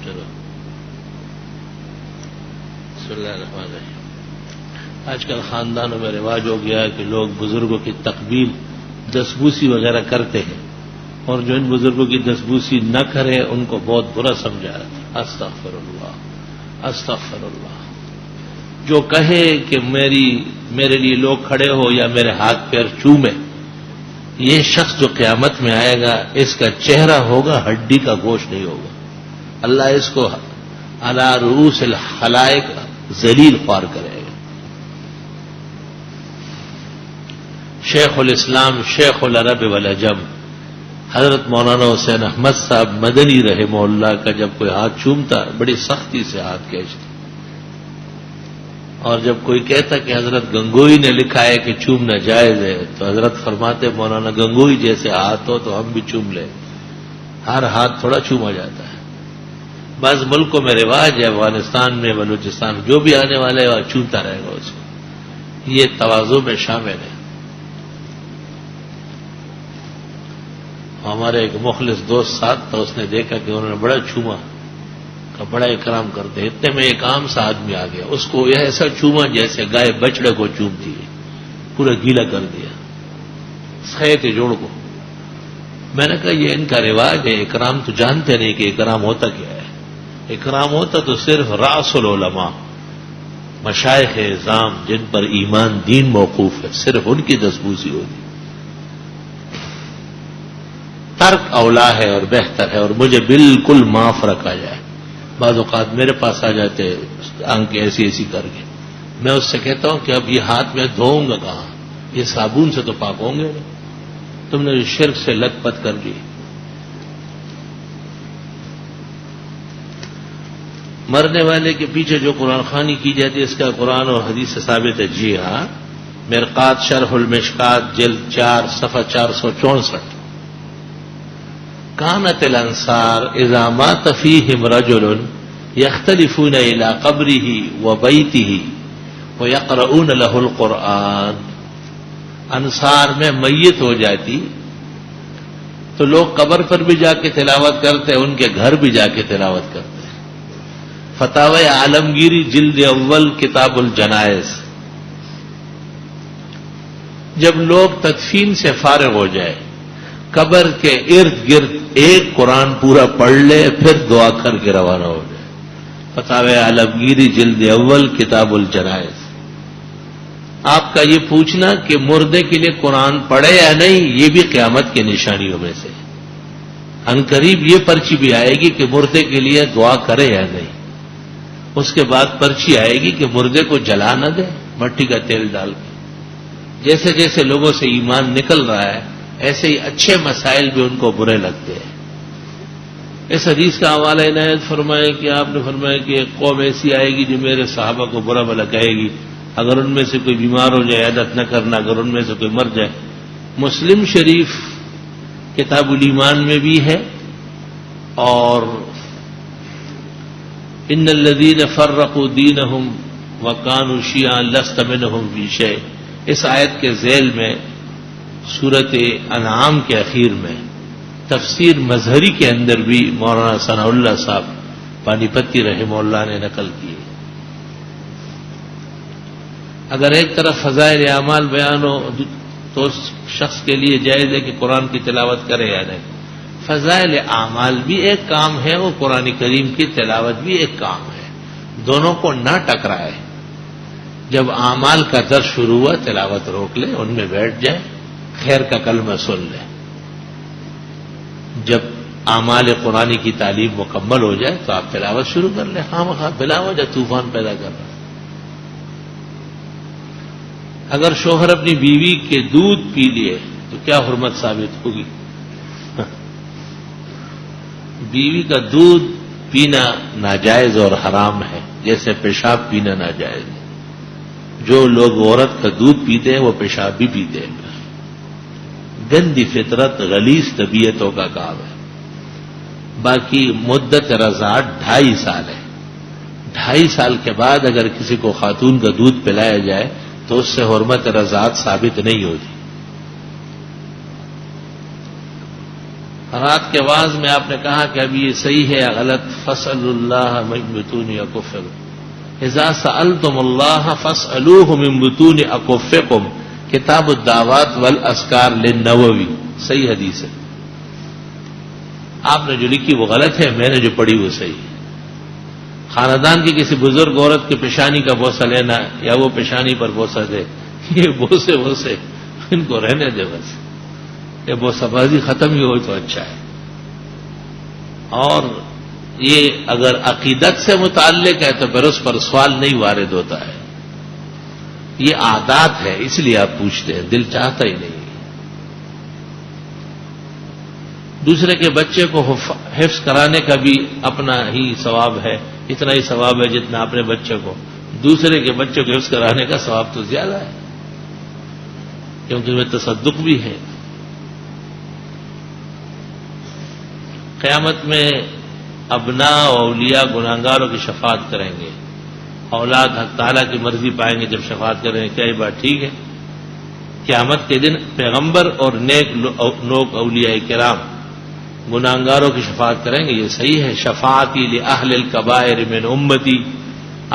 چلو بسم اللہ الرحمن الرحیم. آج کل خاندانوں میں رواج ہو گیا ہے کہ لوگ بزرگوں کی تقبیل دسبوسی وغیرہ کرتے ہیں، اور جو ان بزرگوں کی دسبوسی نہ کرے ان کو بہت برا سمجھا جاتا ہے. استغفر اللہ استغفر اللہ. جو کہے کہ میرے لیے لوگ کھڑے ہو یا میرے ہاتھ پیر چومے، یہ شخص جو قیامت میں آئے گا اس کا چہرہ ہوگا ہڈی کا گوشت نہیں ہوگا. اللہ اس کو علی رؤوس الخلائق ذلیل خوار کرے گا. شیخ الاسلام شیخ العرب والعجم حضرت مولانا حسین احمد صاحب مدنی رحمہ اللہ کا جب کوئی ہاتھ چومتا بڑی سختی سے ہاتھ کھینچتا، اور جب کوئی کہتا کہ حضرت گنگوئی نے لکھا ہے کہ چومنا جائز ہے تو حضرت فرماتے مولانا گنگوئی جیسے ہاتھ ہو تو ہم بھی چوم لیں. ہر ہاتھ تھوڑا چوما جاتا ہے. بعض ملکوں میں رواج ہے، افغانستان میں بلوچستان جو بھی آنے والا ہے وہ چومتا رہے گا اس کو. یہ تواضع میں شامل ہے. ہمارے ایک مخلص دوست ساتھ تھا، اس نے دیکھا کہ انہوں نے بڑا چوما کا بڑا اکرام کرتے. اتنے میں ایک عام سا آدمی آ گیا، اس کو یہ ایسا چوما جیسے گائے بچڑے کو چومتی ہے، پورا گیلا کر دیا سیت جوڑ کو. میں نے کہا یہ ان کا رواج ہے، اکرام تو جانتے نہیں کہ اکرام ہوتا کیا ہے. اکرام ہوتا تو صرف راس العلماء مشائخ اعظام جن پر ایمان دین موقوف ہے، صرف ان کی دسبوسی ہوگی. ترک اولا ہے اور بہتر ہے، اور مجھے بالکل معاف رکھا جائے. بعض اوقات میرے پاس آ جاتے آنکھیں ایسی ایسی کر کے، میں اس سے کہتا ہوں کہ اب یہ ہاتھ میں دھوؤں گا کہاں، یہ صابن سے تو پاک ہوں گے. تم نے شرک سے لت پت کر دی. مرنے والے کے پیچھے جو قرآن خوانی کی جاتی ہے اس کا قرآن اور حدیث سے ثابت ہے. جی ہاں، مرقات شرح المشکات جلد 4 صفحہ 464. كانت الانصار اذا مات فيهم رجل يختلفون الى قبره وبيته ويقرؤون له القرآن. انصار میں میت ہو جاتی تو لوگ قبر پر بھی جا کے تلاوت کرتے، ان کے گھر بھی جا کے تلاوت کرتے. فتاوی عالمگیری جلد اول کتاب الجنائز. جب لوگ تدفین سے فارغ ہو جائے قبر کے ارد گرد ایک قرآن پورا پڑھ لے پھر دعا کر کے روانہ ہو جائے. فتاوی عالمگیری جلد اول کتاب الجنائز. آپ کا یہ پوچھنا کہ مردے کے لیے قرآن پڑھے یا نہیں، یہ بھی قیامت کی نشانیوں میں سے. عنقریب یہ پرچی بھی آئے گی کہ مردے کے لیے دعا کرے یا نہیں. اس کے بعد پرچی آئے گی کہ مردے کو جلا نہ دے مٹی کا تیل ڈال کے. جیسے جیسے لوگوں سے ایمان نکل رہا ہے ایسے ہی اچھے مسائل بھی ان کو برے لگتے ہیں. اس حدیث کا حوالہ عنایت فرمائے کہ آپ نے فرمایا کہ ایک قوم ایسی آئے گی جو میرے صحابہ کو برا بھلا کہے گی، اگر ان میں سے کوئی بیمار ہو جائے عادت نہ کرنا، اگر ان میں سے کوئی مر جائے. مسلم شریف کتاب الایمان میں بھی ہے، اور ان الذین فرقوا دینہم وکانوا شیعا لست منہم فی شیء. اس آیت کے ذیل میں سورت انعام کے اخیر میں تفسیر مظہری کے اندر بھی مولانا ثناء اللہ صاحب پانی پتی رحمہ اللہ نے نقل کی. اگر ایک طرف فضائل اعمال بیان ہو تو اس شخص کے لیے جائز ہے کہ قرآن کی تلاوت کرے یا نہیں. فضائل اعمال بھی ایک کام ہے، وہ قرآن کریم کی تلاوت بھی ایک کام ہے. دونوں کو نہ ٹکرائے. جب اعمال کا درس شروع ہوا تلاوت روک لے، ان میں بیٹھ جائے، خیر کا کلمہ سن لے. جب اعمال قرآنی کی تعلیم مکمل ہو جائے تو آپ تلاوت شروع کر لیں. خواہ بلا وجہ طوفان پیدا کر رہا ہے. اگر شوہر اپنی بیوی کے دودھ پی لیے تو کیا حرمت ثابت ہوگی؟ بیوی کا دودھ پینا ناجائز اور حرام ہے، جیسے پیشاب پینا ناجائز ہے. جو لوگ عورت کا دودھ پیتے ہیں وہ پیشاب بھی پیتے ہیں. گندی فطرت غلیظ طبیعتوں کا کام ہے. باقی مدت رضاعت 2.5 سال ہے. 2.5 سال کے بعد اگر کسی کو خاتون کا دودھ پلایا جائے تو اس سے حرمت رضاعت ثابت نہیں ہوتی. رات کے واعظ میں آپ نے کہا کہ ابھی یہ صحیح ہے یا غلط؟ فاسألوا اللہ من بطون اکفکم، اذا سألتم اللہ فاسألوہ من بطون اکفکم، کتاب الدعوات والاذکار للنووی، صحیح حدیث ہے۔ آپ نے جو لکھی وہ غلط ہے، میں نے جو پڑھی وہ صحیح ہے۔ خاندان کی کسی بزرگ عورت کے پیشانی کا بوسہ لینا یا وہ پیشانی پر بوسہ دے، یہ بوسے ان کو رہنے دے، بس یہ بوسہ بازی ختم ہی ہو تو اچھا ہے۔ اور یہ اگر عقیدت سے متعلق ہے تو پھر اس پر سوال نہیں وارد ہوتا ہے، یہ عادات ہے، اس لیے آپ پوچھتے ہیں، دل چاہتا ہی نہیں۔ دوسرے کے بچے کو حفظ کرانے کا بھی اپنا ہی ثواب ہے، اتنا ہی ثواب ہے جتنا اپنے بچے کو، دوسرے کے بچے کو حفظ کرانے کا ثواب تو زیادہ ہے، کیونکہ اس میں تصدق بھی ہے۔ قیامت میں ابناء و اولیاء گناہگاروں کی شفاعت کریں گے، اولاد حق تعالیٰ کی مرضی پائیں گے جب شفاعت کریں گے۔ کیا یہ بات ٹھیک ہے؟ قیامت کے دن پیغمبر اور نیک لوگ اولیاء کرام گناہگاروں کی شفاعت کریں گے، یہ صحیح ہے۔ شفاعتی لأہل الکبائر من امتی،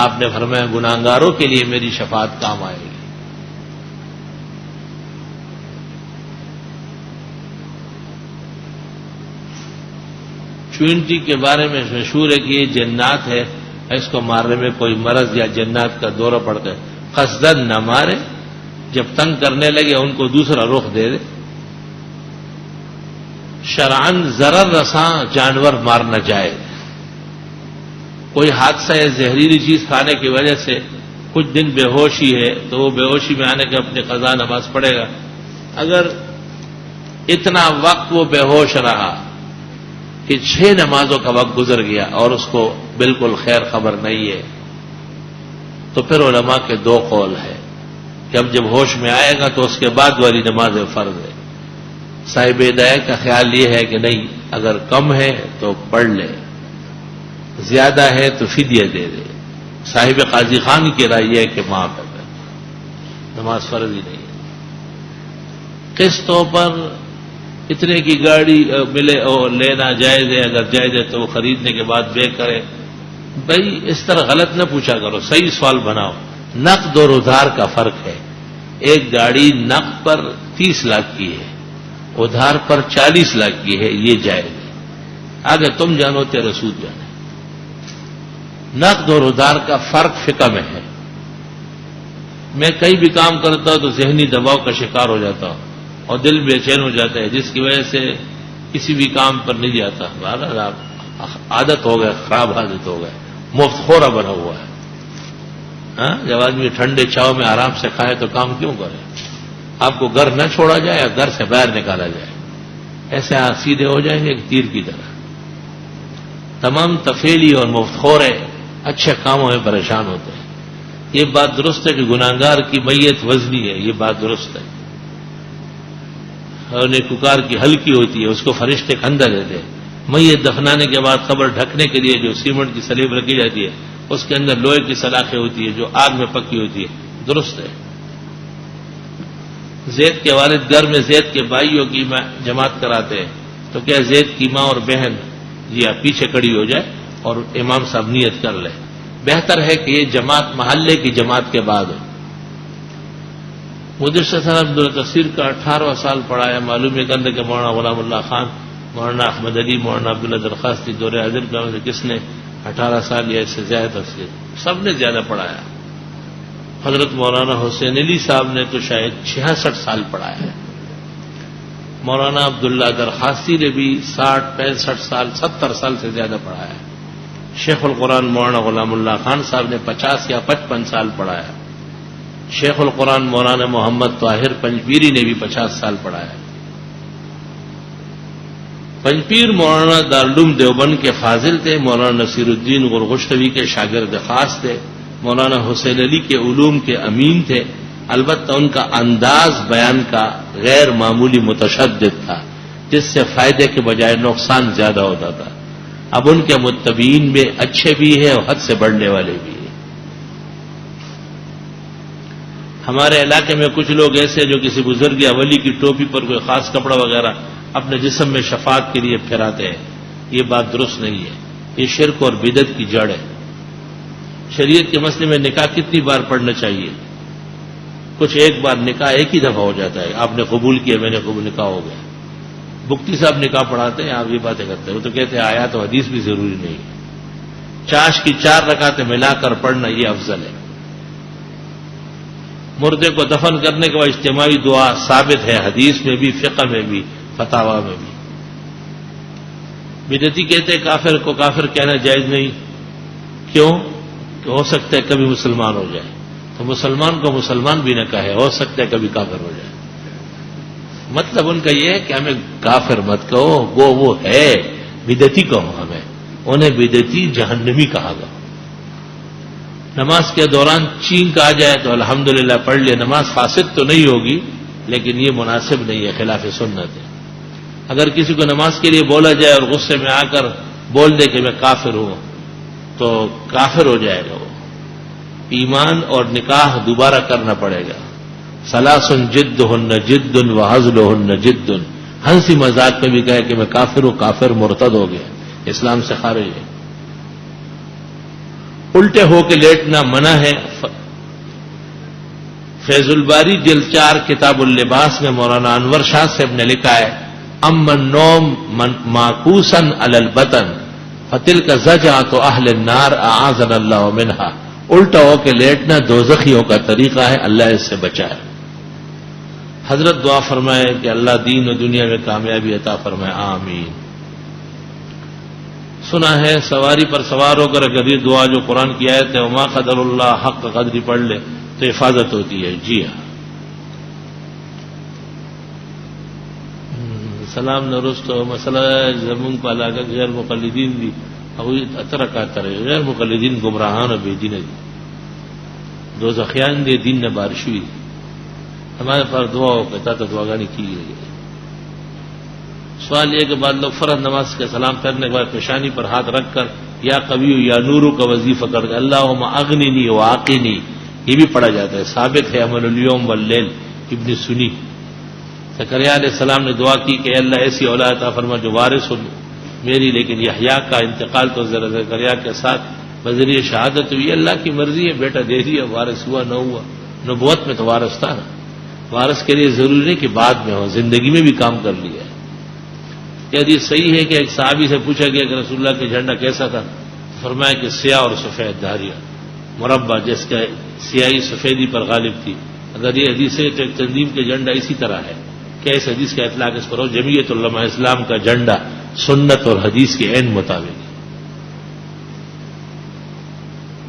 آپ نے فرمایا گناہگاروں کے لیے میری شفاعت کام آئے گی۔ چوئنٹی کے بارے میں مشہور ہے کہ یہ جنات ہے، اس کو مارنے میں کوئی مرض یا جنات کا دورہ پڑتا ہے، قصدن نہ مارے، جب تنگ کرنے لگے ان کو دوسرا رخ دے دے۔ شرعاً ضرر رساں جانور مارنا جائز، کوئی حادثہ یا زہریلی چیز کھانے کی وجہ سے کچھ دن بے ہوشی ہے تو وہ بے ہوشی میں آنے کے اپنی قضا نماز پڑھے گا۔ اگر اتنا وقت وہ بے ہوش رہا کہ 6 نمازوں کا وقت گزر گیا اور اس کو بالکل خیر خبر نہیں ہے، تو پھر علماء کے 2 قول ہے کہ اب جب ہوش میں آئے گا تو اس کے بعد والی نماز فرض ہے۔ صاحب ہدایت کا خیال یہ ہے کہ نہیں، اگر کم ہے تو پڑھ لے، زیادہ ہے تو فدیہ دے دے۔ صاحب قاضی خان کی رائے یہ ہے کہ معاف ہے، نماز فرض ہی نہیں ہے۔ قسطوں پر اتنے کی گاڑی ملے اور لینا جائز ہے، اگر جائز ہے تو وہ خریدنے کے بعد بے کرے۔ بھائی اس طرح غلط نہ پوچھا کرو، صحیح سوال بناؤ۔ نقد اور ادھار کا فرق ہے، ایک گاڑی نقد پر 30 لاکھ کی ہے، ادھار پر 40 لاکھ کی ہے، یہ جائز ہے۔ آگے تم جانو تیرے سود جانے۔ نقد اور ادھار کا فرق فقہ میں ہے۔ میں کئی بھی کام کرتا ہوں تو ذہنی دباؤ کا شکار ہو جاتا ہوں اور دل بے چین ہو جاتا ہے، جس کی وجہ سے کسی بھی کام پر نہیں جاتا۔ عادت ہو گئے، خراب عادت ہو گئے، مفت خورا بنا ہوا ہے۔ ہاں، جب آدمی ٹھنڈے چاؤ میں آرام سے کھائے تو کام کیوں کرے؟ آپ کو گھر نہ چھوڑا جائے یا گھر سے باہر نکالا جائے، ایسے آپ سیدھے ہو جائیں گے ایک تیر کی طرح۔ تمام تفیلی اور مفت خورے اچھے کاموں میں پریشان ہوتے ہیں۔ یہ بات درست ہے کہ گناہگار کی میت وزنی ہے، یہ بات درست ہے، اور نیکوکار کی ہلکی ہوتی ہے، اس کو فرشتے کندھا دیتے ہیں۔ میت دفنانے کے بعد قبر ڈھکنے کے لیے جو سیمنٹ کی سلیب رکھی جاتی ہے، اس کے اندر لوہے کی سلاخیں ہوتی ہے جو آگ میں پکی ہوتی ہے، درست ہے۔ زید کے والد گھر میں زید کے بھائیوں کی جماعت کراتے ہیں، تو کیا زید کی ماں اور بہن جی آپ پیچھے کھڑی ہو جائے اور امام صاحب نیت کر لے؟ بہتر ہے کہ یہ جماعت محلے کی جماعت کے بعد ہو۔ مدرسہ صاحب عبدالتصیر کا 18واں سال پڑھایا، معلوم ہے کرنے کہ مولانا غلام اللہ خان، مولانا احمد علی، مولانا عبداللہ درخواستی دور حاضر میں سے کس نے 18 سال یا اس سے زیادہ تفسیر، سب نے زیادہ پڑھایا۔ حضرت مولانا حسین علی صاحب نے تو شاید 66 سال پڑھایا ہے۔ مولانا عبداللہ درخواستی نے بھی 60، 65 سال، 70 سال سے زیادہ پڑھایا ہے۔ شیخ القرآن مولانا غلام اللہ خان صاحب نے 50 یا 55 سال پڑھایا۔ شیخ القرآن مولانا محمد طاہر پنجپیری نے بھی 50 سال پڑھایا۔ پنجپیر مولانا دارالعلوم دیوبند کے فاضل تھے، مولانا نصیر الدین غرغشتوی کے شاگرد خاص تھے، مولانا حسین علی کے علوم کے امین تھے۔ البتہ ان کا انداز بیان کا غیر معمولی متشدد تھا، جس سے فائدے کے بجائے نقصان زیادہ ہوتا تھا۔ اب ان کے متبعین میں اچھے بھی ہیں اور حد سے بڑھنے والے بھی ہیں۔ ہمارے علاقے میں کچھ لوگ ایسے جو کسی بزرگ یا ولی کی ٹوپی پر کوئی خاص کپڑا وغیرہ اپنے جسم میں شفاعت کے لیے پھراتے ہیں، یہ بات درست نہیں ہے، یہ شرک اور بدعت کی جڑ ہے۔ شریعت کے مسئلے میں نکاح کتنی بار پڑھنا چاہیے؟ کچھ ایک بار نکاح ایک ہی دفعہ ہو جاتا ہے، آپ نے قبول کیا، میں نے قبول، نکاح ہو گیا۔ مفتی صاحب نکاح پڑھاتے ہیں، آپ یہ باتیں کرتے ہیں، وہ تو کہتے ہیں آیات و حدیث بھی ضروری نہیں ہے، چاش کی 4 رکعتیں ملا کر پڑھنا یہ افضل ہے۔ مردے کو دفن کرنے کے بعد اجتماعی دعا ثابت ہے، حدیث میں بھی، فقہ میں بھی، فتاوا میں بھی۔ بدعتی کہتے ہیں کافر کو کافر کہنا جائز نہیں، کیوں؟ کہ ہو سکتا ہے کبھی مسلمان ہو جائے، تو مسلمان کو مسلمان بھی نہ کہے، ہو سکتا ہے کبھی کافر ہو جائے۔ مطلب ان کا یہ ہے کہ ہمیں کافر مت کہو، وہ ہے، بدعتی کہو، ہمیں انہیں بدعتی جہنمی کہا گا۔ نماز کے دوران چینک آ جائے تو الحمدللہ پڑھ لے، نماز فاسد تو نہیں ہوگی لیکن یہ مناسب نہیں ہے، خلاف سنت ہے۔ اگر کسی کو نماز کے لیے بولا جائے اور غصے میں آ کر بول دے کہ میں کافر ہوں تو کافر ہو جائے گا وہ۔ ایمان اور نکاح دوبارہ کرنا پڑے گا۔ ثلاث جدہن جد وہزلہن جد، ہنسی مذاق میں بھی کہے کہ میں کافر ہوں، کافر مرتد ہو گیا، اسلام سے خارج ہے۔ الٹے ہو کے لیٹنا منع ہے۔ فیض الباری جلد 4 کتاب اللباس میں مولانا انور شاہ صاحب نے لکھا ہے، اما النوم معکوسا علی البطن فتلک زجعۃ اہل النار اعاذنا اللہ منہا، الٹا ہو کے لیٹنا دوزخیوں کا طریقہ ہے، اللہ اس سے بچائے۔ حضرت دعا فرمائے کہ اللہ دین و دنیا میں کامیابی عطا فرمائے، آمین۔ سنا ہے سواری پر سوار ہو کر اگر یہ دعا جو قرآن کی آیت ہے وما قدر اللہ حق قدری پڑھ لے تو حفاظت ہوتی ہے۔ جی ہاں، سلام نرستو مسئلہ زمون کو علاقہ غیر مقلدین بھی اوی اترکاتر غیر مقلدین گمراہان و بے دین دی دوزخیان دے دین نے بارشوی ہمارے پر دعا ہو کہتا تو دعاگانی کی گئی۔ سوال یہ کہ بعد لوگ فرض نماز کے سلام پھیرنے کے بعد پیشانی پر ہاتھ رکھ کر یا قوی یا نورو کا وظیفہ کر کے اللہم اغننی واقنی، یہ بھی پڑھا جاتا ہے، ثابت ہے عمل الیوم واللیل، ابن سنی۔ زکریا علیہ السلام نے دعا کی کہ اے اللہ ایسی اولاد عطا فرما جو وارث ہو میری، لیکن یحییٰ کا انتقال تو زکریا کے ساتھ بذریعہ شہادت ہوئی، اللہ کی مرضی ہے، بیٹا دے دیا، وارث ہوا نہ ہوا، نبوت میں تو وارث تھا نا۔ وارث کے لیے ضروری نہیں کہ بعد میں ہو، زندگی میں بھی کام کر لیا ہے۔ یہ حدیث صحیح ہے کہ ایک صحابی سے پوچھا گیا کہ رسول اللہ کا جھنڈا کیسا تھا، فرمایا کہ سیاہ اور سفید دھاریاں مربع، جس کا سیاہی سفیدی پر غالب تھی۔ اگر یہ حدیث ہے تو ایک تنظیم کے جھنڈا اسی طرح ہے، کیا اس حدیث کا اطلاق اس پر ہو؟ جمعیت علماء اسلام کا جھنڈا سنت اور حدیث کے عین مطابق ہے۔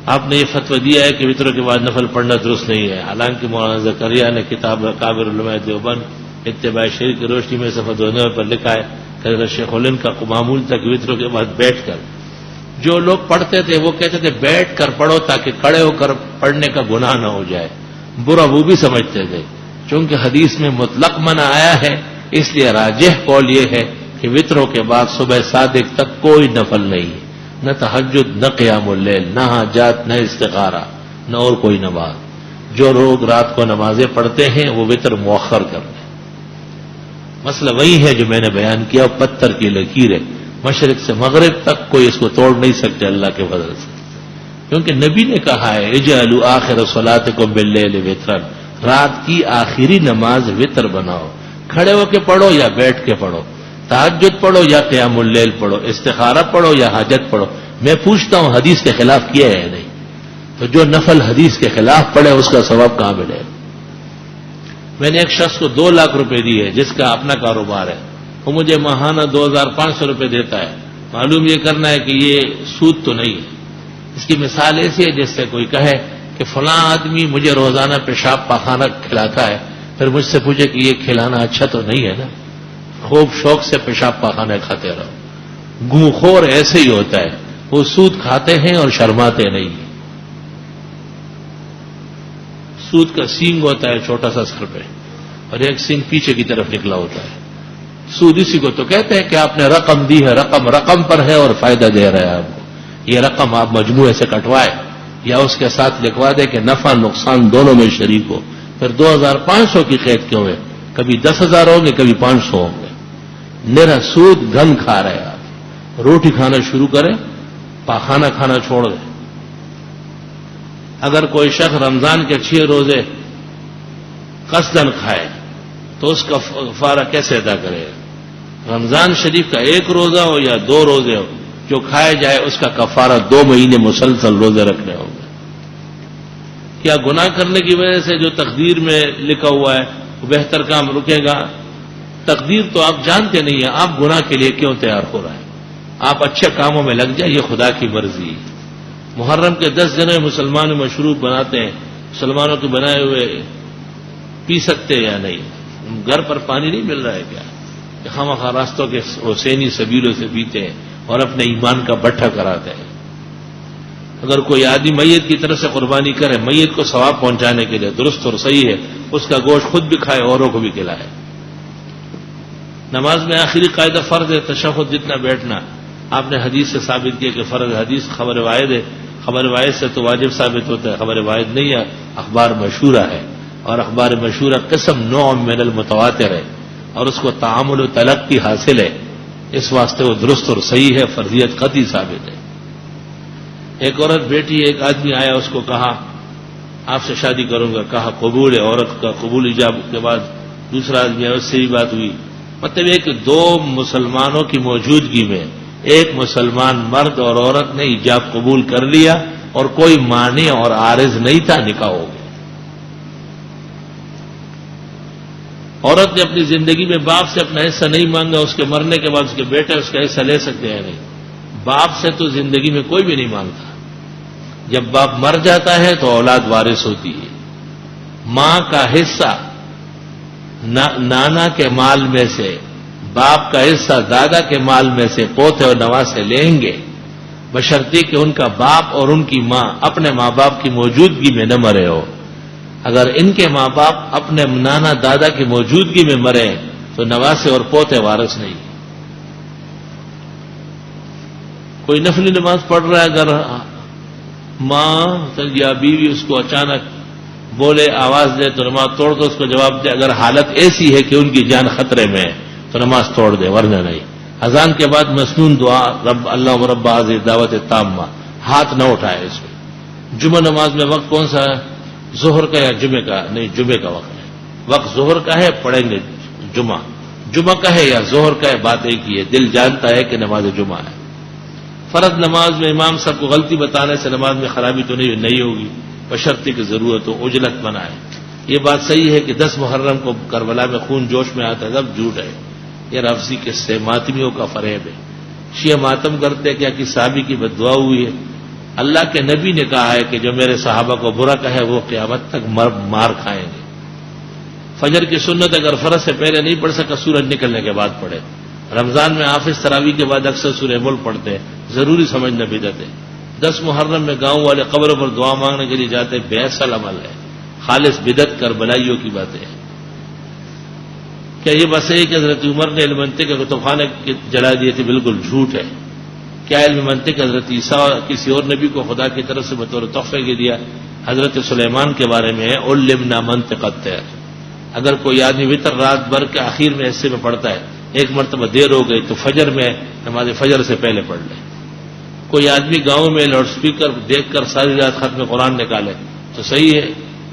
آپ نے یہ فتویٰ دیا ہے کہ وطروں کے بعد نفل پڑھنا درست نہیں ہے، حالانکہ مولانا زکریا نے کتاب اکابر علماء دیوبند اتباع شریعت کی روشنی میں صفحہ 92 پر لکھا ہے کہ حضرت شیخ الہند کا معمول تک وطروں کے بعد بیٹھ کر، جو لوگ پڑھتے تھے وہ کہتے تھے بیٹھ کر پڑھو تاکہ کھڑے ہو کر پڑھنے کا گناہ نہ ہو جائے، برا وہ بھی سمجھتے تھے۔ چونکہ حدیث میں مطلق منع آیا ہے اس لیے راجح قول یہ ہے کہ وطروں کے بعد صبح صادق تک کوئی نفل نہیں، نہ تہجد، نہ قیام اللیل، نہ حاجات، نہ استخارہ، نہ اور کوئی نماز۔ جو لوگ رات کو نمازیں پڑھتے ہیں وہ وطر مؤخر کر لیں۔ مسئلہ وہی ہے جو میں نے بیان کیا، پتھر کی لکیر ہے، مشرق سے مغرب تک کوئی اس کو توڑ نہیں سکتے اللہ کے فضل سے، کیونکہ نبی نے کہا ہے اجعلوا آخر صلاتکم باللیل وطرا، رات کی آخری نماز وطر بناؤ، کھڑے ہو کے پڑھو یا بیٹھ کے پڑھو، تہجد پڑھو یا قیام اللیل پڑھو، استخارہ پڑھو یا حاجت پڑھو۔ میں پوچھتا ہوں حدیث کے خلاف کیا ہے نہیں؟ تو جو نفل حدیث کے خلاف پڑھے اس کا ثواب کہاں ملے؟ میں نے ایک شخص کو 2 لاکھ روپے دیے جس کا اپنا کاروبار ہے، وہ مجھے ماہانہ 2500 روپے دیتا ہے۔ معلوم یہ کرنا ہے کہ یہ سود تو نہیں ہے۔ اس کی مثال ایسی ہے جس سے کوئی کہے کہ فلاں آدمی مجھے روزانہ پیشاب پاخانہ کھلاتا ہے، پھر مجھ سے پوچھے کہ یہ کھلانا اچھا تو نہیں ہے نا، خوب شوق سے پیشاب پاخانہ کھاتے رہو۔ گوخور ایسے ہی ہوتا ہے، وہ سود کھاتے ہیں اور شرماتے نہیں۔ سود کا سینگ ہوتا ہے چھوٹا سا سر پہ اور ایک سینگ پیچھے کی طرف نکلا ہوتا ہے۔ سود اسی کو تو کہتے ہیں کہ آپ نے رقم دی ہے، رقم پر ہے اور فائدہ دے رہا ہے آپ کو، یہ رقم آپ مجموعے سے کٹوائے یا اس کے ساتھ لکھوا دے کہ نفع نقصان دونوں میں شریک ہو، پھر 2500 کی قید کیوں ہے؟ کبھی 10,000 ہوں گے، کبھی 500 ہوں گے۔ نرا سود گند کھا رہے آپ. روٹی کھانا شروع کریں, پاخانہ کھانا چھوڑ دیں. اگر کوئی شخص رمضان کے 6 روزے قصدن کھائے تو اس کا کفارہ کیسے ادا کرے؟ رمضان شریف کا 1 روزہ ہو یا 2 روزے ہو, جو کھائے جائے اس کا کفارہ 2 مہینے مسلسل روزے رکھنے ہوں گے. کیا گناہ کرنے کی وجہ سے جو تقدیر میں لکھا ہوا ہے وہ بہتر کام رکے گا؟ تقدیر تو آپ جانتے نہیں ہیں, آپ گناہ کے لیے کیوں تیار ہو رہے ہیں؟ آپ اچھے کاموں میں لگ جائیں, یہ خدا کی مرضی. محرم کے 10 دنوں میں مسلمان مشروب بناتے ہیں, مسلمانوں کے بنائے ہوئے پی سکتے یا نہیں؟ گھر پر پانی نہیں مل رہا ہے کیا کہ خواہ راستوں کے حسینی سبیلوں سے پیتے ہیں اور اپنے ایمان کا بٹھا کراتے ہیں؟ اگر کوئی آدمی میت کی طرف سے قربانی کرے, میت کو ثواب پہنچانے کے لیے درست اور صحیح ہے, اس کا گوشت خود بھی کھائے اوروں کو بھی کھلائے. نماز میں آخری قاعدہ فرض ہے تشہد جتنا بیٹھنا. آپ نے حدیث سے ثابت کیا کہ فرض. حدیث خبر واحد ہے, خبر واحد سے تو واجب ثابت ہوتا ہے, خبر واحد نہیں ہے, اخبار مشہورہ ہے, اور اخبار مشہورہ قسم نوع من المتواتر ہے, اور اس کو تعامل و تلقی حاصل ہے, اس واسطے وہ درست اور صحیح ہے, فرضیت قطعی ثابت ہے. ایک عورت بیٹی, ایک آدمی آیا, اس کو کہا آپ سے شادی کروں گا, کہا قبول ہے. عورت کا قبول ایجاب کے بعد دوسرا آدمی آیا, اس سے بھی بات ہوئی. مطلب ایک 2 مسلمانوں کی موجودگی میں ایک مسلمان مرد اور عورت نے ایجاب قبول کر لیا اور کوئی مانع اور عارض نہیں تھا, نکاح ہو گیا. عورت نے اپنی زندگی میں باپ سے اپنا حصہ نہیں مانگا, اس کے مرنے کے بعد اس کے بیٹے اس کا حصہ لے سکتے ہیں نہیں. باپ سے تو زندگی میں کوئی بھی نہیں مانگتا. جب باپ مر جاتا ہے تو اولاد وارث ہوتی ہے. ماں کا حصہ نانا کے مال میں سے, باپ کا حصہ دادا کے مال میں سے پوتے اور نواسے لیں گے, بشرطے کہ ان کا باپ اور ان کی ماں اپنے ماں باپ کی موجودگی میں نہ مرے ہو. اگر ان کے ماں باپ اپنے نانا دادا کی موجودگی میں مرے تو نواسے اور پوتے وارث نہیں. کوئی نفلی نماز پڑھ رہا ہے, اگر ماں یا بیوی اس کو اچانک بولے, آواز دے تو نماز توڑ دو, اس کو جواب دے. اگر حالت ایسی ہے کہ ان کی جان خطرے میں ہے تو نماز توڑ دے, ورنہ نہیں. اذان کے بعد مسنون دعا رب اللہ رب حاضر دعوت تامہ, ہاتھ نہ اٹھائے اس میں. جمعہ نماز میں وقت کون سا ہے؟ ظہر کا یا جمعے کا؟ نہیں, جمعے کا وقت ہے. وقت ظہر کا ہے, پڑھیں گے جمعہ کا ہے یا ظہر کا ہے, بات ایک ہی ہے. دل جانتا ہے کہ نماز جمعہ ہے. فرض نماز میں امام صاحب کو غلطی بتانے سے نماز میں خرابی تو نہیں ہوگی, بشرطے کی ضرورت ہو, اجلت بنائے. یہ بات صحیح ہے کہ 10 محرم کو کربلا میں خون جوش میں آتا ہے, سب جھوٹ ہے. یہ رفضی کے سے ماتمیوں کا فریب ہے. شیعہ ماتم کرتے کیا کہ صحابی کی بد دعا ہوئی ہے. اللہ کے نبی نے کہا ہے کہ جو میرے صحابہ کو برا کہے وہ قیامت تک مار کھائیں گے. فجر کی سنت اگر فرض سے پہلے نہیں پڑھ سکا, سورج نکلنے کے بعد پڑھے. رمضان میں حافظ تراویح کے بعد اکثر سورہ ملک پڑھتے ہیں, ضروری سمجھنا بدعت ہے. 10 محرم میں گاؤں والے قبروں پر دعا مانگنے کے لیے جاتے, بے اصل عمل ہے, خالص بدعت کربلائیوں کی باتیں ہیں. کیا یہ بات ہے کہ حضرت عمر نے علم منطق کے کتب خانے جلا دیے تھے؟ بالکل جھوٹ ہے. کیا علم منطق حضرت عیسیٰ کسی اور نبی کو خدا کی طرف سے بطور تحفے کے دیا؟ حضرت سلیمان کے بارے میں ہے علمنا منطق الطیر. اگر کوئی آدمی وطر رات بھر کے آخر میں حصے میں پڑھتا ہے, ایک مرتبہ دیر ہو گئی تو فجر میں نماز فجر سے پہلے پڑھ لے. کوئی آدمی گاؤں میں لاؤڈ سپیکر دیکھ کر ساری رات ختم قرآن نکالے تو صحیح ہے.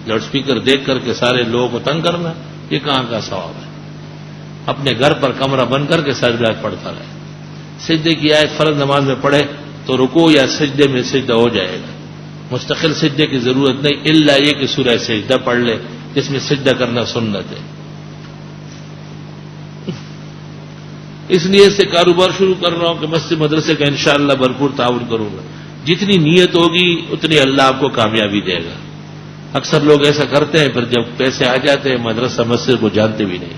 لاؤڈ سپیکر دیکھ کر کے سارے لوگوں کو تنگ کرنا, یہ کہاں کا ثواب ہے؟ اپنے گھر پر کمرہ بند کر کے ساری رات پڑھتا رہے. سجدے کی آیت فرض نماز میں پڑھے تو رکوع یا سجدے میں سجدہ ہو جائے گا. مستقل سجدے کی ضرورت نہیں, الا یہ کہ سورہ سجدہ پڑھ لے جس میں سجدہ کرنا سنت ہے. اس نیت سے کاروبار شروع کر رہا ہوں کہ مسجد مدرسے کا انشاءاللہ بھرپور تعاون کروں گا. جتنی نیت ہوگی اتنی اللہ آپ کو کامیابی دے گا. اکثر لوگ ایسا کرتے ہیں, پھر جب پیسے آ جاتے ہیں مدرسہ مسجد کو جانتے بھی نہیں.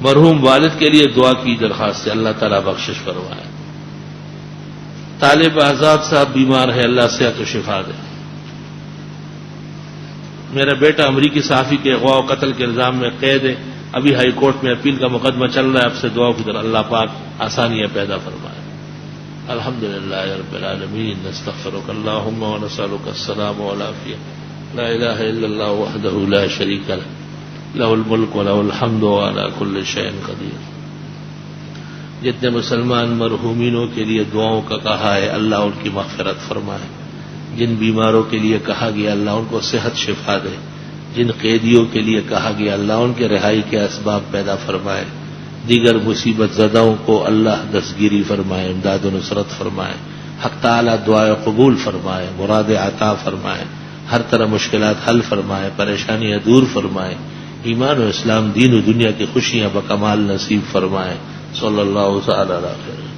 مرحوم والد کے لیے دعا کی درخواست ہے, اللہ تعالیٰ بخشش فرمائے. طالب آزاد صاحب بیمار ہے, اللہ صحت و شفا دے. میرا بیٹا امریکی صحافی کے اغوا و قتل کے الزام میں قید ہے, ابھی ہائی کورٹ میں اپیل کا مقدمہ چل رہا ہے. اب سے دعا کی طرح اللہ پاک آسانیاں پیدا فرمائے. الحمدللہ رب العالمین, نستغفرک اللہم و نسألک السلام والعافیہ. لا الہ الا اللہ وحدہ لا شریک لہ, لہ الملک و لہ الحمد وعلی کل شیء قدیر. جتنے مسلمان مرحومینوں کے لیے دعاؤں کا کہا ہے اللہ ان کی مغفرت فرمائے، جن بیماروں کے لیے کہا گیا اللہ ان کو صحت شفا دے، جن قیدیوں کے لیے کہا گیا اللہ ان کے رہائی کے اسباب پیدا فرمائے، دیگر مصیبت زداؤں کو اللہ دستگیری فرمائے، امداد و نصرت فرمائے، حق تعالی دعائے قبول فرمائے، مراد عطا فرمائے، ہر طرح مشکلات حل فرمائے، پریشانیاں دور فرمائے، ایمان و اسلام دین و دنیا کی خوشیاں بکمال نصیب فرمائے۔ صلی اللہ تعالی علیہ وسلم۔